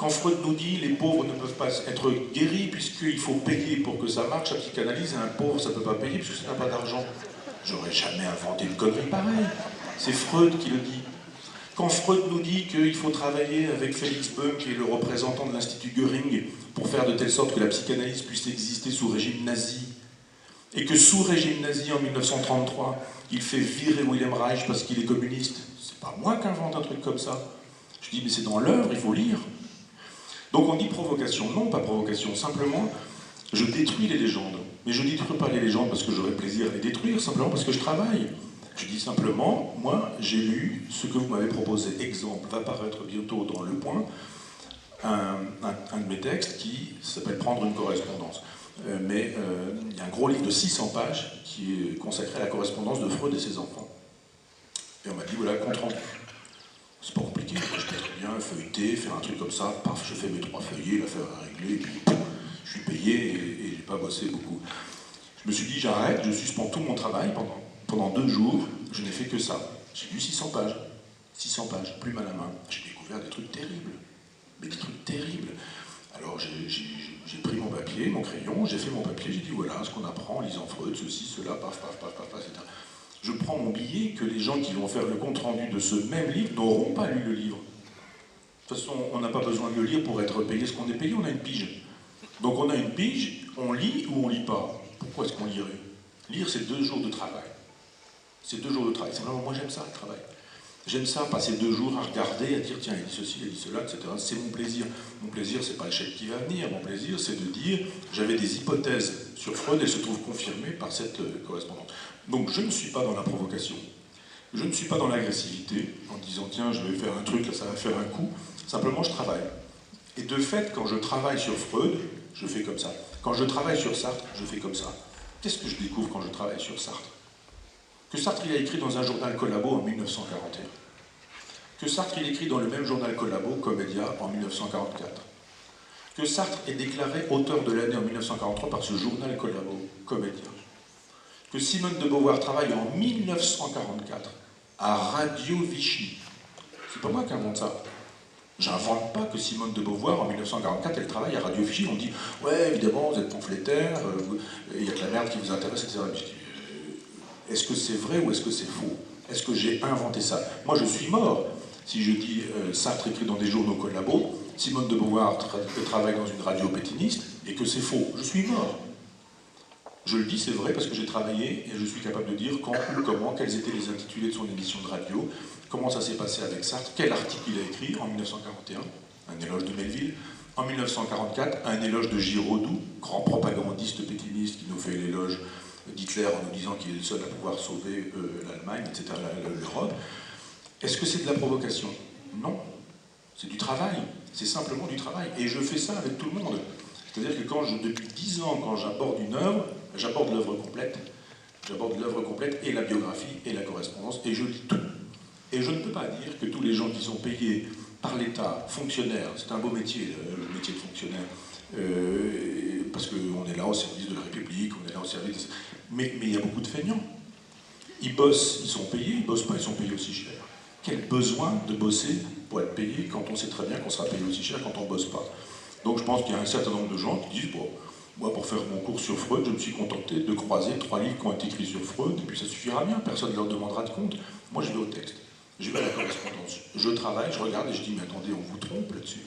Quand Freud nous dit les pauvres ne peuvent pas être guéris puisqu'il faut payer pour que ça marche, la psychanalyse, un pauvre ça ne peut pas payer puisque ça n'a pas d'argent. J'aurais jamais inventé une connerie pareille. C'est Freud qui le dit. Quand Freud nous dit qu'il faut travailler avec Félix Böhm, qui est le représentant de l'Institut Göring, pour faire de telle sorte que la psychanalyse puisse exister sous régime nazi, et que sous régime nazi en 1933, il fait virer Wilhelm Reich parce qu'il est communiste, c'est pas moi qui invente un truc comme ça. Je dis mais c'est dans l'œuvre, il faut lire. Donc on dit provocation, non pas provocation, simplement je détruis les légendes. Mais je ne détruis pas les légendes parce que j'aurais plaisir à les détruire, simplement parce que je travaille. Je dis simplement, moi j'ai lu ce que vous m'avez proposé. Exemple, va paraître bientôt dans Le Point, un de mes textes qui s'appelle Prendre une correspondance. Il y a un gros livre de 600 pages qui est consacré à la correspondance de Freud et ses enfants. Et on m'a dit, voilà, compte rendu. C'est pas compliqué, je peux très bien feuilleter, faire un truc comme ça, paf, je fais mes 3 feuillets, l'affaire est réglée, et puis je suis payé et j'ai pas bossé beaucoup. Je me suis dit, j'arrête, je suspends tout mon travail pendant 2 jours, je n'ai fait que ça. J'ai lu 600 pages, plume à la main. J'ai découvert des trucs terribles, mais des trucs terribles. Alors j'ai pris mon papier, mon crayon, j'ai fait mon papier, j'ai dit voilà ce qu'on apprend en lisant Freud, ceci, cela, paf, paf, paf, paf, paf, etc. Je prends mon billet que les gens qui vont faire le compte-rendu de ce même livre n'auront pas lu le livre. De toute façon, on n'a pas besoin de le lire pour être payé ce qu'on est payé, on a une pige. Donc on a une pige, on lit ou on lit pas. Pourquoi est-ce qu'on lirait? Lire, c'est 2 jours de travail. C'est 2 jours de travail. C'est vraiment, moi j'aime ça, le travail. J'aime ça, passer 2 jours à regarder, à dire tiens, il dit ceci, il dit cela, etc. C'est mon plaisir. Mon plaisir, c'est pas le chèque qui va venir. Mon plaisir, c'est de dire j'avais des hypothèses sur Freud, elles se trouvent confirmées par cette correspondance. Donc je ne suis pas dans la provocation. Je ne suis pas dans l'agressivité, en disant tiens, je vais faire un truc, là, ça va faire un coup. Simplement, je travaille. Et de fait, quand je travaille sur Freud, je fais comme ça. Quand je travaille sur Sartre, je fais comme ça. Qu'est-ce que je découvre quand je travaille sur Sartre? Que Sartre il a écrit dans un journal Collabo en 1941. Que Sartre il écrit dans le même journal Collabo, Comédia, en 1944. Que Sartre est déclaré auteur de l'année en 1943 par ce journal Collabo, Comédia. Que Simone de Beauvoir travaille en 1944 à Radio Vichy. C'est pas moi qui invente ça. J'invente pas que Simone de Beauvoir, en 1944, elle travaille à Radio Vichy. On dit, ouais, évidemment, vous êtes pamphlétaire, il y a que la merde qui vous intéresse, etc. Est-ce que c'est vrai ou est-ce que c'est faux? Est-ce que j'ai inventé ça? Moi, je suis mort. Si je dis Sartre écrit dans des journaux Collabo, Simone de Beauvoir travaille dans une radio pétiniste, et que c'est faux, je suis mort. Je le dis, c'est vrai, parce que j'ai travaillé, et je suis capable de dire quand, où, comment, quels étaient les intitulés de son émission de radio, comment ça s'est passé avec Sartre, quel article il a écrit en 1941, un éloge de Melville, en 1944, un éloge de Giraudoux, grand propagandiste pétiniste qui nous fait l'éloge d'Hitler en nous disant qu'il est le seul à pouvoir sauver l'Allemagne, etc., l'Europe. Est-ce que c'est de la provocation? Non. C'est du travail. C'est simplement du travail. Et je fais ça avec tout le monde. C'est-à-dire que depuis 10 ans, quand j'aborde une œuvre, j'aborde l'œuvre complète. J'aborde l'œuvre complète et la biographie et la correspondance, et je lis tout. Et je ne peux pas dire que tous les gens qui sont payés par l'État, fonctionnaires, c'est un beau métier, le métier de fonctionnaire, parce qu'on est là au service de la République, on est là au service... Mais il y a beaucoup de feignants. Ils bossent, ils sont payés, ils bossent pas, ils sont payés aussi cher. Quel besoin de bosser pour être payé quand on sait très bien qu'on sera payé aussi cher quand on bosse pas? Donc je pense qu'il y a un certain nombre de gens qui disent, bon, moi pour faire mon cours sur Freud, je me suis contenté de croiser 3 livres qui ont été écrits sur Freud, et puis ça suffira bien, personne ne leur demandera de compte. Moi je vais au texte, je vais à la correspondance, je travaille, je regarde et je dis, mais attendez, on vous trompe là-dessus.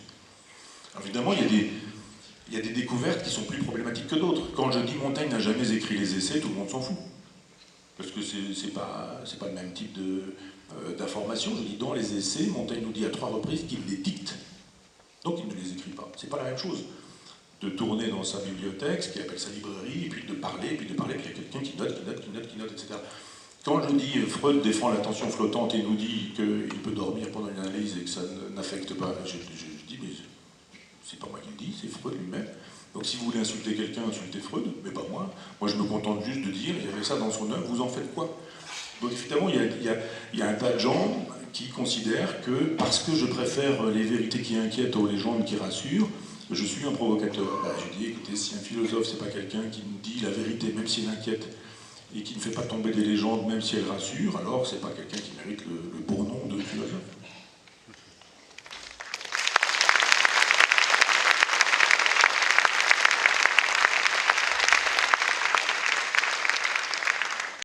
Alors évidemment, il y a des découvertes qui sont plus problématiques que d'autres. Quand je dis Montaigne n'a jamais écrit les essais, tout le monde s'en fout. Parce que c'est pas le même type d'information. Je dis dans les essais, Montaigne nous dit à 3 reprises qu'il les dicte. Donc il ne les écrit pas. C'est pas la même chose de tourner dans sa bibliothèque, ce qu'il appelle sa librairie, et puis de parler, puis il y a quelqu'un qui note, etc. Quand je dis Freud défend l'attention flottante et nous dit qu'il peut dormir pendant une analyse et que ça n'affecte pas, je dis mais c'est pas moi qui le dis, c'est Freud lui-même. Donc si vous voulez insulter quelqu'un, insultez Freud, mais pas moi. Moi je me contente juste de dire, il y avait ça dans son œuvre, vous en faites quoi? Donc évidemment, il y a un tas de gens qui considèrent que parce que je préfère les vérités qui inquiètent aux légendes qui rassurent, je suis un provocateur. Ben, je dis, écoutez, si un philosophe, c'est pas quelqu'un qui nous dit la vérité, même si elle inquiète, et qui ne fait pas tomber des légendes, même si elles rassurent, alors c'est pas quelqu'un qui mérite le beau nom de philosophe.